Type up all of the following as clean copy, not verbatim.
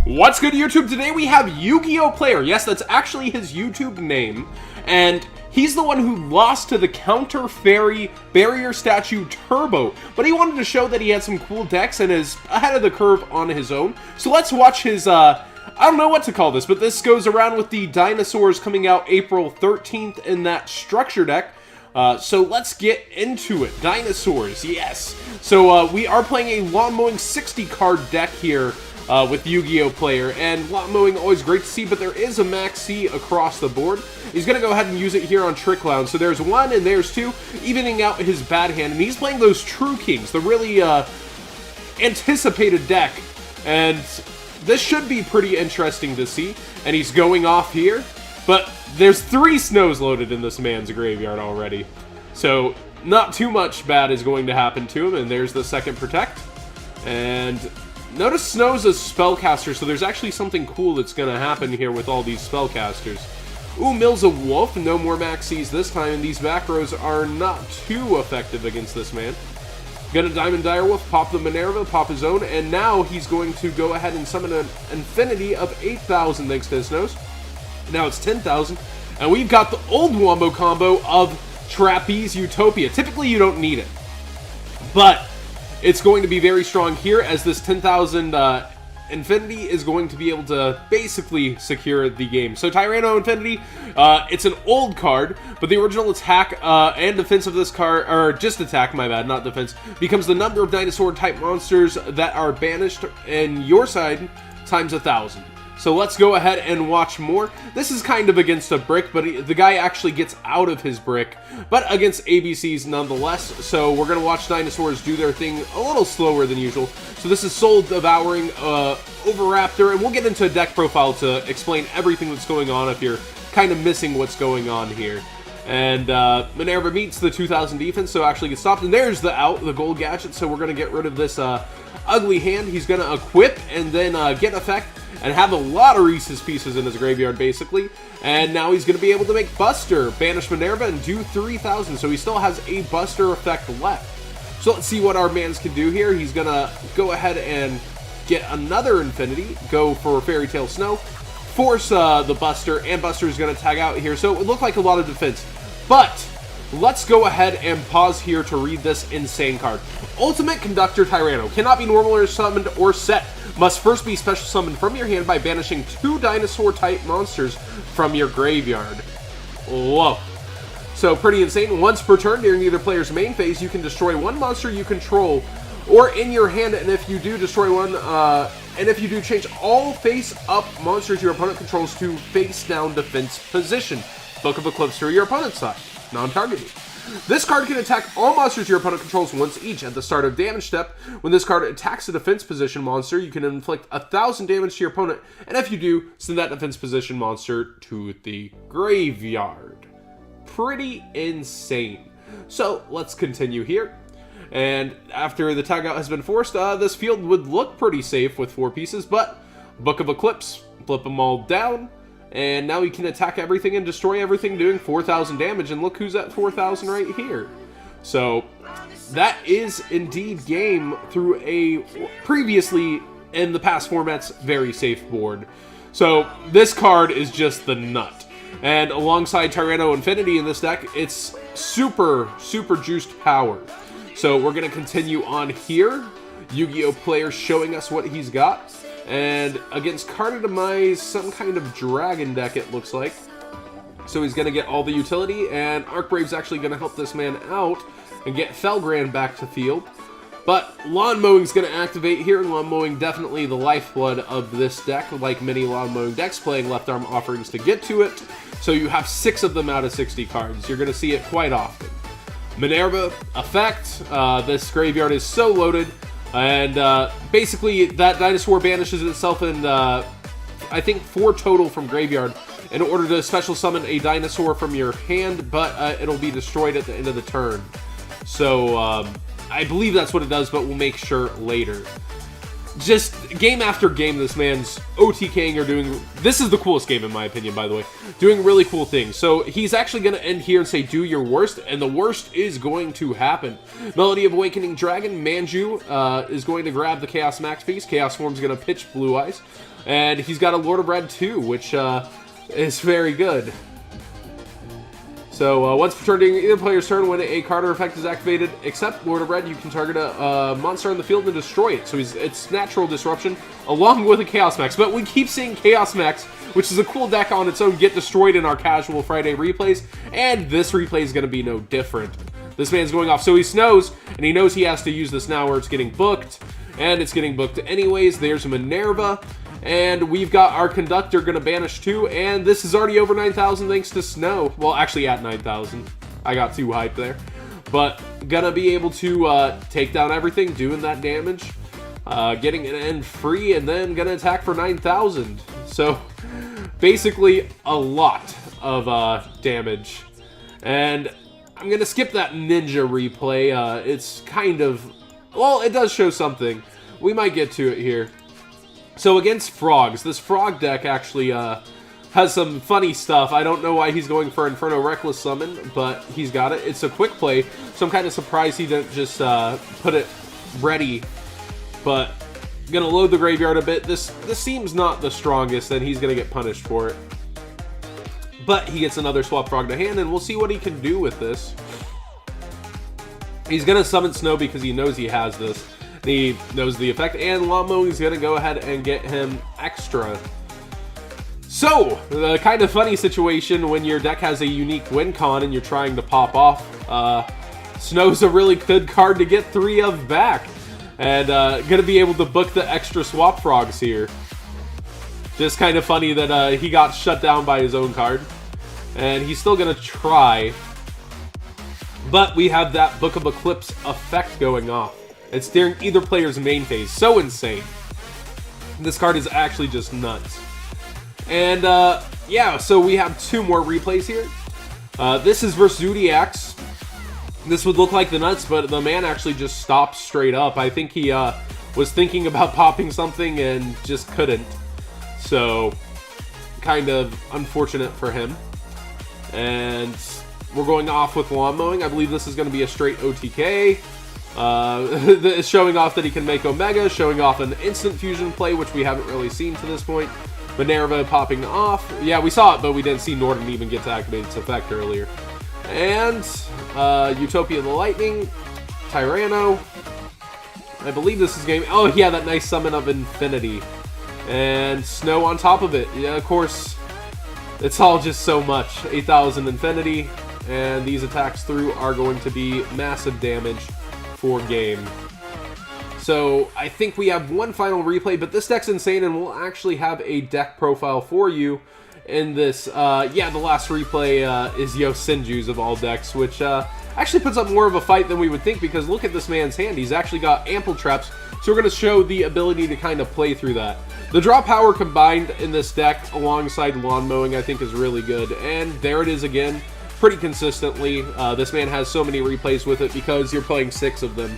What's good, YouTube? Today we have YugiohPlayer. Yes, that's actually his YouTube name. And he's the one who lost to the Counter Fairy Barrier Statue Turbo. But he wanted to show that he had some cool decks and is ahead of the curve on his own. So let's watch his, I don't know what to call this, but this goes around with the Dinosaurs coming out April 13th in that structure deck. So let's get into it. Dinosaurs, yes. So we are playing a Lawnmowing 60 card deck here with YugiohPlayer, and Lawnmowing always great to see, but there is a Max C across the board. He's going to go ahead and use it here on Trick Clown. So there's one and there's two, evening out his bad hand, and he's playing those True Kings, the really anticipated deck, and this should be pretty interesting to see. And he's going off here, but there's 3 snows loaded in this man's graveyard already, so not too much bad is going to happen to him. And there's the second Protect, and notice Snow's a spellcaster, so there's actually something cool that's going to happen here with all these spellcasters. Ooh, Mill's a Wolf, no more Maxis this time, and these back rows are not too effective against this man. Get a Diamond Direwolf, pop the Minerva, pop his own, and now he's going to go ahead and summon an Infinity of 8,000 thanks to his Snows. Now it's 10,000, and we've got the old Wombo combo of Trapeze Utopia. Typically you don't need it, but it's going to be very strong here, as this 10,000 Infinity is going to be able to basically secure the game. So Tyranno Infinity, it's an old card, but the original attack and defense of this card, or just attack, my bad, not defense, becomes the number of dinosaur-type monsters that are banished in your side times 1,000. So let's go ahead and watch more. This is kind of against a brick, but the guy actually gets out of his brick, but against ABCs nonetheless. So we're going to watch Dinosaurs do their thing a little slower than usual. So this is Soul Devouring Overraptor, and we'll get into a deck profile to explain everything that's going on if you're kind of missing what's going on here. And Minerva meets the 2,000 defense, so actually gets stopped. And there's the gold gadget, so we're going to get rid of this ugly hand. He's going to equip and then get effect and have a lot of Reese's Pieces in his graveyard, basically. And now he's going to be able to make Buster, banish Minerva, and do 3,000. So he still has a Buster effect left. So let's see what our mans can do here. He's going to go ahead and get another Infinity, go for Fairy Tale Snow, force the Buster, and Buster is going to tag out here. So it looked like a lot of defense. But let's go ahead and pause here to read this insane card. Ultimate Conductor Tyranno cannot be normal or summoned or set. Must first be special summoned from your hand by banishing 2 dinosaur-type monsters from your graveyard. Whoa. So pretty insane. Once per turn during either player's main phase, you can destroy 1 monster you control or in your hand, and if you do destroy one, and if you do, change all face-up monsters your opponent controls to face-down defense position. Book of Eclipse to your opponent's side. Non-targeting. This card can attack all monsters your opponent controls once each. At the start of damage step, when this card attacks a defense position monster, you can inflict 1,000 damage to your opponent, and if you do, send that defense position monster to the graveyard. Pretty insane. So let's continue here. And after the tag out has been forced, this field would look pretty safe with 4 pieces, but Book of Eclipse, flip them all down. And now he can attack everything and destroy everything, doing 4,000 damage. And look who's at 4,000 right here. So that is indeed game through a previously, in the past formats, very safe board. So this card is just the nut. And alongside Tyranno Infinity in this deck, it's super, super juiced power. So we're going to continue on here. YugiohPlayer showing us what he's got. And against Carta Demise, some kind of dragon deck, it looks like. So he's going to get all the utility, and Arcbrave's actually going to help this man out and get Felgrand back to field. But Lawnmowing's going to activate here. Lawnmowing definitely the lifeblood of this deck, like many Lawnmowing decks, playing left arm offerings to get to it. So you have 6 of them out of 60 cards. You're going to see it quite often. Minerva, effect. This graveyard is so loaded. And basically, that dinosaur banishes itself in, I think, 4 total from graveyard in order to special summon a dinosaur from your hand, but it'll be destroyed at the end of the turn. So I believe that's what it does, but we'll make sure later. just game after game, this man's OTKing or doing... This is the coolest game, in my opinion, by the way. Doing really cool things. So he's actually going to end here and say, do your worst, and the worst is going to happen. Melody of Awakening Dragon, Manju, is going to grab the Chaos Max piece. Chaos Form's going to pitch Blue Eyes. And he's got a Lord of Red, too, which is very good. So, once per turn during either player's turn, when a card or effect is activated, except Lord of Red, you can target a monster on the field and destroy it. So it's natural disruption, along with a Chaos Max. But we keep seeing Chaos Max, which is a cool deck on its own, get destroyed in our casual Friday replays. And this replay is going to be no different. This man's going off. So he snows, and he knows he has to use this now where it's getting booked. And it's getting booked anyways. There's Minerva. And we've got our Conductor going to banish too, and this is already over 9,000 thanks to Snow. Well, actually at 9,000. I got too hyped there. But gonna be able to take down everything, doing that damage, getting an end free, and then gonna attack for 9,000. So, basically a lot of damage. And I'm gonna skip that Ninja replay. It's kind of... Well, it does show something. We might get to it here. So against Frogs, this Frog deck actually has some funny stuff. I don't know why he's going for Inferno Reckless Summon, but he's got it. It's a quick play, so I'm kind of surprised he didn't just put it ready. But gonna load the graveyard a bit. This seems not the strongest, and he's gonna get punished for it. But he gets another Swap Frog to hand, and we'll see what he can do with this. He's gonna summon Snow because he knows he has this. He knows the effect, and Lawnmowing is going to go ahead and get him extra. So, the kind of funny situation when your deck has a unique win con and you're trying to pop off. Snow's a really good card to get 3 of back. And going to be able to book the extra Swap Frogs here. Just kind of funny that he got shut down by his own card. And he's still going to try. But we have that Book of Eclipse effect going off. It's during either player's main phase. So insane. This card is actually just nuts. And, yeah, so we have 2 more replays here. This is versus Zodiacs. This would look like the nuts, but the man actually just stopped straight up. I think he was thinking about popping something and just couldn't. So, kind of unfortunate for him. And we're going off with Lawnmowing. I believe this is going to be a straight OTK. Showing off that he can make Omega, showing off an instant fusion play, which we haven't really seen to this point. Minerva popping off. Yeah, we saw it, but we didn't see Norden even get to activate its effect earlier. And Utopia the Lightning, Tyranno. I believe this is game... Oh, yeah, that nice Summon of Infinity. And Snow on top of it. Yeah, of course, it's all just so much. 8,000 Infinity, and these attacks through are going to be massive damage for game. So I think we have one final replay, but this deck's insane, and we'll actually have a deck profile for you in this. Yeah, the last replay is Yosenju's of all decks, which actually puts up more of a fight than we would think, because look at this man's hand. He's actually got ample traps, so we're going to show the ability to kind of play through that. The draw power combined in this deck alongside Lawnmowing I think is really good, and there it is again. Pretty consistently. This man has so many replays with it because you're playing 6 of them.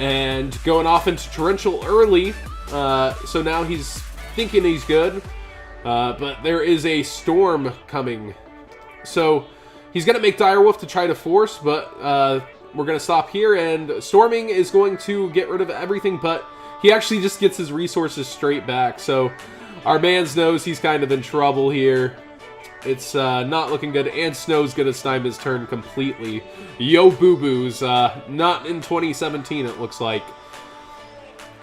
And going off into Torrential early, so now he's thinking he's good, but there is a Storm coming. So he's going to make Direwolf to try to force, but we're going to stop here, and Storming is going to get rid of everything, but he actually just gets his resources straight back. So our man knows he's kind of in trouble here. It's not looking good, and Snow's going to stymie his turn completely. Yo boo-boos, not in 2017 it looks like.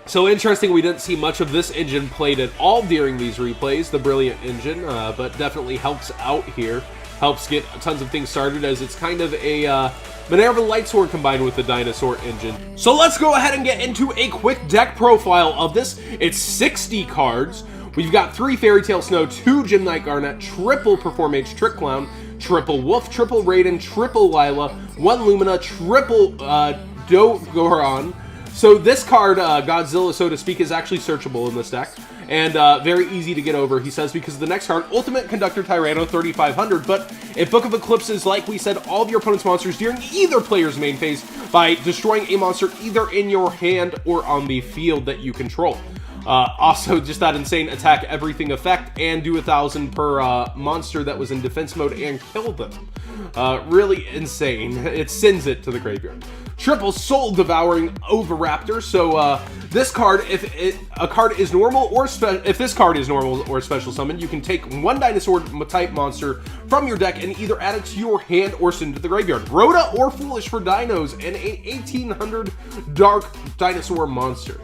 So interesting, we didn't see much of this engine played at all during these replays, the Brilliant engine, but definitely helps out here. Helps get tons of things started, as it's kind of a Minerva Lightsworn combined with the Dinosaur engine. So let's go ahead and get into a quick deck profile of this. It's 60 cards. We've got 3 Fairy Tail Snow, 2 Gem Knight Garnet, triple Perform H Trick Clown, triple Wolf, triple Raiden, triple Lila, 1 Lumina, triple Dogoran. So this card, Godzilla, so to speak, is actually searchable in this deck, and very easy to get over, he says, because the next card, Ultimate Conductor Tyranno, 3,500, but if Book of Eclipses, like we said, all of your opponent's monsters during either player's main phase by destroying a monster either in your hand or on the field that you control. Also, just that insane attack everything effect and do 1,000 per monster that was in defense mode and kill them. Really insane. It sends it to the graveyard. Triple Soul Devouring Oviraptor. So this card, if a card is normal or if this card is normal or special summon, you can take one dinosaur type monster from your deck and either add it to your hand or send it to the graveyard. Rhoda or Foolish for Dinos and a 1800 Dark Dinosaur monster.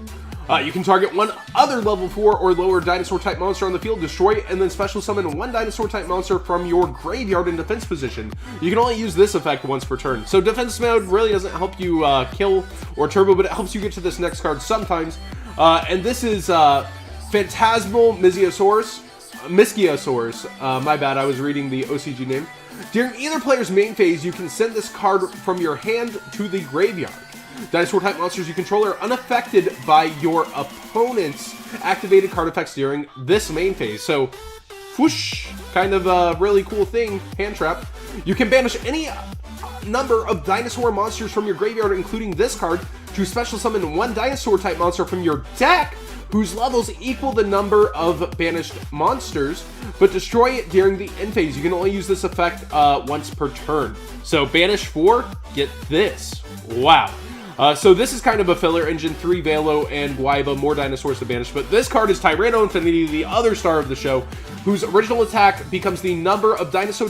You can target one other level 4 or lower dinosaur type monster on the field, destroy it, and then special summon one dinosaur type monster from your graveyard in defense position. You can only use this effect once per turn. So defense mode really doesn't help you kill or turbo, but it helps you get to this next card sometimes. And this is Phantasmal Mischiosaurus. My bad, I was reading the OCG name. During either player's main phase, you can send this card from your hand to the graveyard. Dinosaur type monsters you control are unaffected by your opponent's activated card effects during this main phase. So, whoosh, kind of a really cool thing, hand trap. You can banish any number of dinosaur monsters from your graveyard, including this card, to special summon one dinosaur type monster from your deck whose levels equal the number of banished monsters, but destroy it during the end phase. You can only use this effect once per turn. So banish 4, get this. Wow. So this is kind of a filler engine, 3 Velo and Guaiba, more dinosaurs to banish, but this card is Tyranno Infinity, the other star of the show, whose original attack becomes the number of dinosaur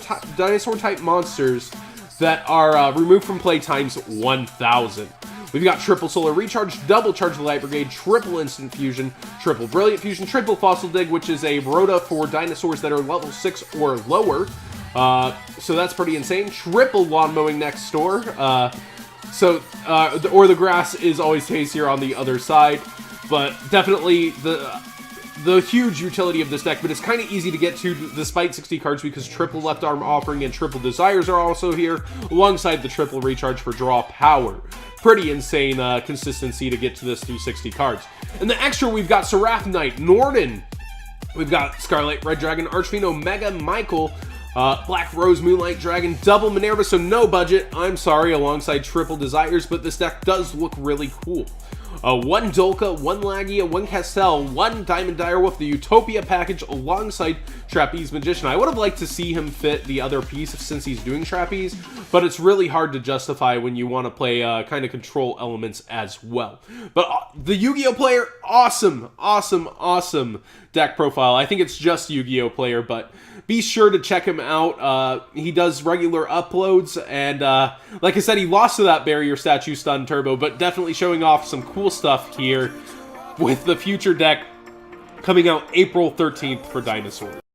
type monsters that are removed from play times 1,000. We've got triple Solar Recharge, double Charge the Light Brigade, triple Instant Fusion, triple Brilliant Fusion, triple Fossil Dig, which is a Rhoda for dinosaurs that are level 6 or lower. So that's pretty insane. Triple Lawnmowing next door. Or the grass is always tastier on the other side, but definitely the huge utility of this deck, but it's kind of easy to get to despite 60 cards because triple Left Arm Offering and triple Desires are also here, alongside the triple Recharge for draw power. Pretty insane consistency to get to this through 60 cards. And the extra, we've got Seraph Knight, Norden, we've got Scarlet Red Dragon, Archfiend Omega Michael, Black Rose Moonlight Dragon, double Minerva, so no budget, I'm sorry, alongside triple Desires, but this deck does look really cool. One Dolka, one Lagia, one Castell, one Diamond Direwolf, the Utopia package alongside Trapeze Magician. I would have liked to see him fit the other piece since he's doing Trapeze, but it's really hard to justify when you want to play kind of control elements as well. But the Yu-Gi-Oh player, awesome, awesome, awesome deck profile. I think it's just Yu-Gi-Oh player, but be sure to check him out. He does regular uploads, and like I said, he lost to that Barrier Statue Stun Turbo, but definitely showing off some cool stuff here with the future deck coming out April 13th for Dinosaurs.